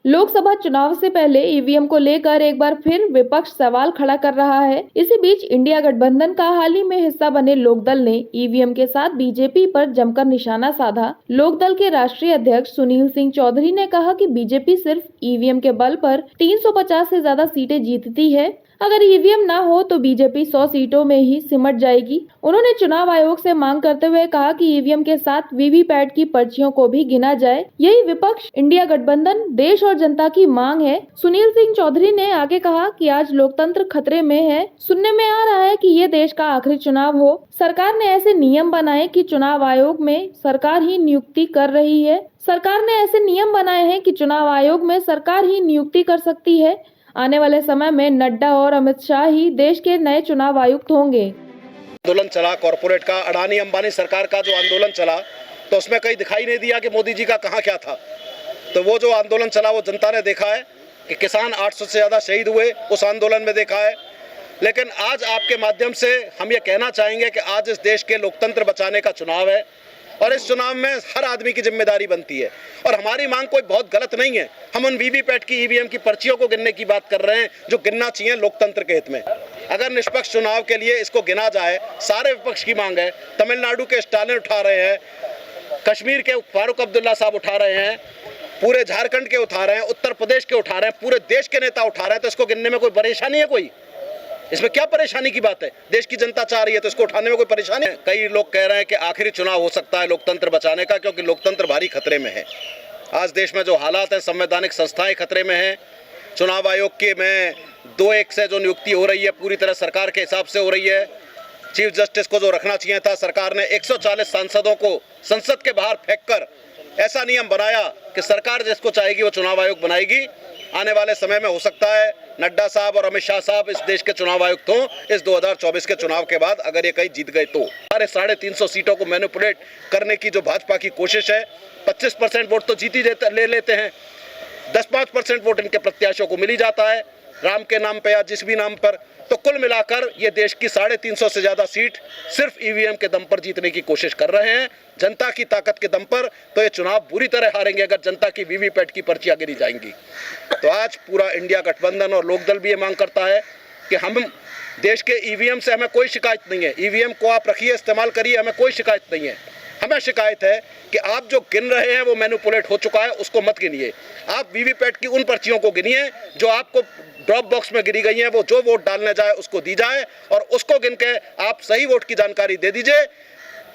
लोकसभा चुनाव से पहले ईवीएम को लेकर एक बार फिर विपक्ष सवाल खड़ा कर रहा है। इसी बीच इंडिया गठबंधन का हाल ही में हिस्सा बने लोकदल ने ईवीएम के साथ बीजेपी पर जमकर निशाना साधा। लोकदल के राष्ट्रीय अध्यक्ष सुनील सिंह चौधरी ने कहा कि बीजेपी सिर्फ ईवीएम के बल पर 350 से ज्यादा सीटें जीतती है। अगर ईवीएम ना हो तो बीजेपी 100 सीटों में ही सिमट जाएगी। उन्होंने चुनाव आयोग से मांग करते हुए कहा कि ईवीएम के साथ वीवीपैट की पर्चियों को भी गिना जाए। यही विपक्ष, इंडिया गठबंधन, देश और जनता की मांग है। सुनील सिंह चौधरी ने आगे कहा कि आज लोकतंत्र खतरे में है। सुनने में आ रहा है कि ये देश का आखिरी चुनाव हो। सरकार ने ऐसे नियम बनाए कि चुनाव आयोग में सरकार ही नियुक्ति कर रही है। सरकार ने ऐसे नियम बनाए हैं कि चुनाव आयोग में सरकार ही नियुक्ति कर सकती है। आने वाले समय में नड्डा और अमित शाह ही देश के नए चुनाव आयुक्त होंगे। आंदोलन चला कॉरपोरेट का, अडानी अंबानी सरकार का जो आंदोलन चला, तो उसमें कहीं दिखाई नहीं दिया कि मोदी जी का कहाँ क्या था। तो वो जो आंदोलन चला वो जनता ने देखा है कि किसान 800 से ज़्यादा शहीद हुए, उस आंदोलन में देखा है। लेकिन आज आपके माध्यम से हम ये कहना चाहेंगे कि आज इस देश के लोकतंत्र बचाने का चुनाव है और इस चुनाव में हर आदमी की जिम्मेदारी बनती है। और हमारी मांग कोई बहुत गलत नहीं है। हम उन वीवीपैट की, ईवीएम की पर्चियों को गिनने की बात कर रहे हैं जो गिनना चाहिए लोकतंत्र के हित में। अगर निष्पक्ष चुनाव के लिए इसको गिना जाए, सारे विपक्ष की मांग है। तमिलनाडु के स्टालिन उठा रहे हैं, कश्मीर के फारूक अब्दुल्ला साहब उठा रहे हैं, पूरे झारखंड के उठा रहे हैं, उत्तर प्रदेश के उठा रहे हैं, पूरे देश के नेता उठा रहे हैं। तो इसको गिनने में कोई परेशानी है? कोई इसमें क्या परेशानी की बात है? देश की जनता चाह रही है तो इसको उठाने में कोई परेशानी है? कई लोग कह रहे हैं कि आखिरी चुनाव हो सकता है लोकतंत्र बचाने का, क्योंकि लोकतंत्र भारी खतरे में है। आज देश में जो हालात है, संवैधानिक संस्थाएं खतरे में हैं। चुनाव आयोग के में 2-1 से जो नियुक्ति हो रही है पूरी तरह सरकार के हिसाब से हो रही है। चीफ जस्टिस को जो रखना चाहिए था, सरकार ने 140 सांसदों को संसद के बाहर फेंककर ऐसा नियम बनाया कि सरकार जिसको चाहेगी वो चुनाव आयोग बनाएगी। आने वाले समय में हो सकता है नड्डा साहब और अमित शाह साहब इस देश के चुनाव आयुक्त हों इस 2024 के चुनाव के बाद, अगर ये कहीं जीत गए तो। अरे 350 सीटों को मैनिपुलेट करने की जो भाजपा की कोशिश है, 25% वोट तो जीती ले लेते हैं, 10-5% वोट इनके प्रत्याशियों को मिल ही जाता है, राम के नाम पे या जिस भी नाम पर। तो कुल मिलाकर ये देश की 350 से ज्यादा सीट सिर्फ ईवीएम के दम पर जीतने की कोशिश कर रहे हैं, जनता की ताकत के दम पर। तो ये चुनाव बुरी तरह हारेंगे अगर जनता की वीवीपैट की पर्चियां गिनी जाएंगी। तो आज पूरा इंडिया गठबंधन और लोकदल भी ये मांग करता है कि हम देश के ईवीएम से हमें कोई शिकायत नहीं है। ईवीएम को आप रखिए, इस्तेमाल करिए, हमें कोई शिकायत नहीं है। हमें शिकायत है कि आप जो गिन रहे हैं वो मैनिपुलेट हो चुका है, उसको मत गिनिए। आप वीवीपैट की उन पर्चियों को गिनिए जो आपको ड्रॉप बॉक्स में गिरी गई हैं, वो जो वोट डालने जाए उसको दी जाए और उसको गिन के आप सही वोट की जानकारी दे दीजिए।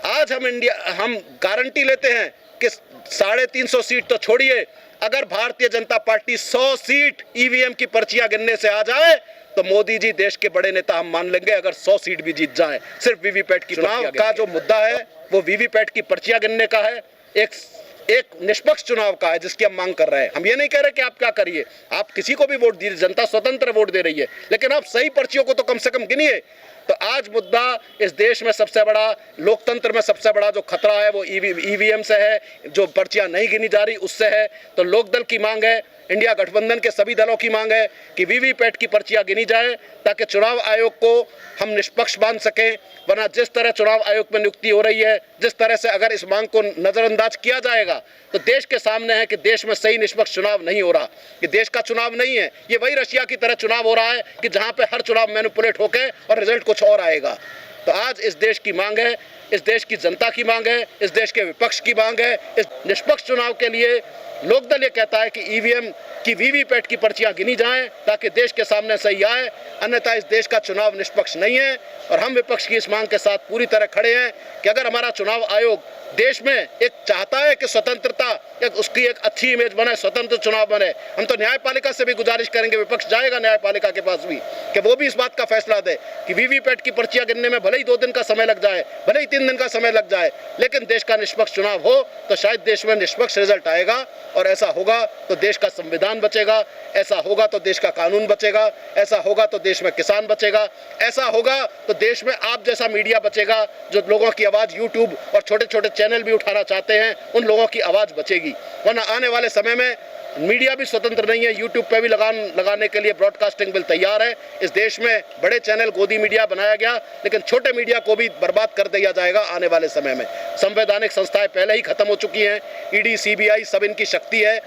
आज हम गारंटी लेते हैं कि 350 सीट तो छोड़िए, अगर Bharatiya Janata party 100 seat EVM की पर्चियां गिनने से आ जाए तो मोदी जी देश के बड़े नेता हम मान लेंगे, अगर 100 सीट भी जीत जाए। सिर्फ वीवीपैट की चुनाव का जो मुद्दा है वो वीवीपैट की पर्चियां गिनने का है, एक निष्पक्ष चुनाव का है जिसकी हम मांग कर रहे हैं। हम ये नहीं कह रहे कि आप क्या करिए, आप किसी को भी वोट दीजिए, जनता स्वतंत्र वोट दे रही है, लेकिन आप सही पर्चियों को तो कम से कम गिनिए। तो आज मुद्दा इस देश में सबसे बड़ा, लोकतंत्र में सबसे बड़ा जो खतरा है वो ईवीएम से है, जो पर्चियां नहीं गिनी जा रही उससे है। तो लोकदल की मांग है, इंडिया गठबंधन के सभी दलों की मांग है कि वीवीपैट की पर्चियां गिनी जाए ताकि चुनाव आयोग को हम निष्पक्ष मान सकें। वरना जिस तरह चुनाव आयोग में नियुक्ति हो रही है, जिस तरह से अगर इस मांग को नजरअंदाज किया जाएगा तो देश के सामने है कि देश में सही निष्पक्ष चुनाव नहीं हो रहा। ये देश का चुनाव नहीं है, ये वही रशिया की तरह चुनाव हो रहा है कि जहां पे हर चुनाव मैनिपुलेट होकर और रिजल्ट कुछ और आएगा। तो आज इस देश की मांग है, इस देश की जनता की मांग है, इस देश के विपक्ष की मांग है। इस निष्पक्ष चुनाव के लिए लोकदल ये कहता है कि ईवीएम की वीवीपैट की पर्चियां गिनी जाएं ताकि देश के सामने सही आए, अन्यथा इस देश का चुनाव निष्पक्ष नहीं है। और हम विपक्ष की इस मांग के साथ पूरी तरह खड़े हैं कि अगर हमारा चुनाव आयोग देश में एक चाहता है कि स्वतंत्रता, उसकी एक अच्छी इमेज बने, स्वतंत्र चुनाव बने, हम तो न्यायपालिका से भी गुजारिश करेंगे, विपक्ष जाएगा न्यायपालिका के पास भी कि वो भी इस बात का फैसला दे कि वीवीपैट की पर्चियां गिनने में भले ही 2 दिन का समय लग जाए, भले ही 3 दिन का समय लग जाए, लेकिन देश का निष्पक्ष चुनाव हो तो शायद देश में निष्पक्ष रिजल्ट आएगा। और ऐसा होगा तो देश का संविधान बचेगा, ऐसा होगा तो देश का कानून बचेगा, ऐसा होगा तो देश में किसान बचेगा, ऐसा होगा तो देश में आप जैसा मीडिया बचेगा जो लोगों की आवाज़ यूट्यूब और छोटे छोटे चैनल भी उठाना चाहते हैं, उन लोगों की आवाज़ बचेगी। वरना आने वाले समय में मीडिया भी स्वतंत्र नहीं है। यूट्यूब पे भी लगाने के लिए ब्रॉडकास्टिंग बिल तैयार है। इस देश में बड़े चैनल गोदी मीडिया बनाया गया, लेकिन छोटे मीडिया को भी बर्बाद कर दिया जाएगा आने वाले समय में। संवैधानिक संस्थाएं पहले ही खत्म हो चुकी हैं। ईडी, सीबीआई सब इनकी शक्ति है।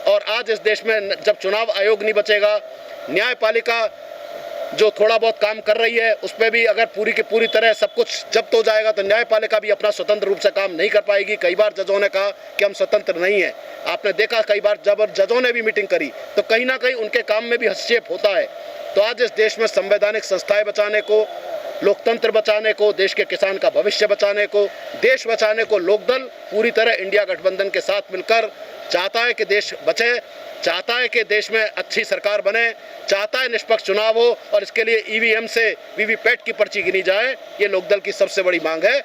और आज इस देश में जब चुनाव आयोग नहीं बचेगा, न्यायपालिका जो थोड़ा बहुत काम कर रही है उस पर भी अगर पूरी की पूरी तरह सब कुछ जब्त हो जाएगा तो न्यायपालिका भी अपना स्वतंत्र रूप से काम नहीं कर पाएगी। कई बार जजों ने कहा कि हम स्वतंत्र नहीं हैं। आपने देखा कई बार जब जजों ने भी मीटिंग करी तो कहीं ना कहीं उनके काम में भी हस्तक्षेप होता है। तो आज इस देश में संवैधानिक संस्थाएं बचाने को, लोकतंत्र बचाने को, देश के किसान का भविष्य बचाने को, देश बचाने को लोकदल पूरी तरह इंडिया गठबंधन के साथ मिलकर चाहता है कि देश बचे, चाहता है कि देश में अच्छी सरकार बने, चाहता है निष्पक्ष चुनाव हो और इसके लिए ईवीएम से वीवीपैट की पर्ची गिनी जाए। ये लोकदल की सबसे बड़ी मांग है।